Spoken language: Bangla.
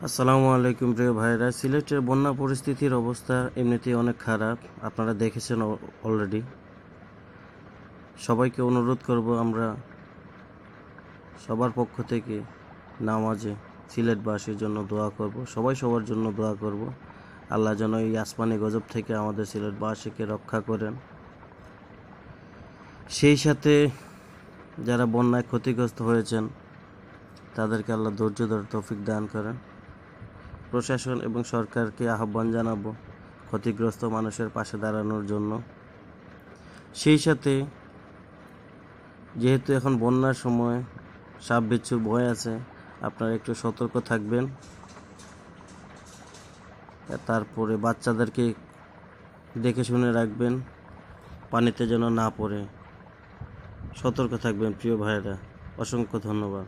আসসালামু আলাইকুম প্রিয় ভাইরা। সিলেটের বন্যা পরিস্থিতির অবস্থা এমনিতেই অনেক খারাপ, আপনারা দেখেছেন অলরেডি। সবাইকে অনুরোধ করব, আমরা সবার পক্ষ থেকে নামাজে সিলেটবাসীর জন্য দোয়া করব, সবাই সবার জন্য দোয়া করব। আল্লাহ যেন এই আসমানি গজব থেকে আমাদের সিলেটবাসীকে রক্ষা করেন। সেই সাথে যারা বন্যায় ক্ষতিগ্রস্ত হয়েছেন তাদেরকে আল্লাহ ধৈর্য ধরার তৌফিক দান করেন। প্রশাসন এবং সরকারকে আহ্বান জানাবো ক্ষতিগ্রস্ত মানুষের পাশে দাঁড়ানোর জন্য। সেই সাথে যেহেতু এখন বন্যার সময় সাপ বিচ্ছুর ভয় আছে, আপনারা একটু সতর্ক থাকবেন। তারপরে বাচ্চাদেরকে দেখে শুনে রাখবেন, পানিতে যেন না পড়ে। সতর্ক থাকবেন প্রিয় ভাইয়েরা। অসংখ্য ধন্যবাদ।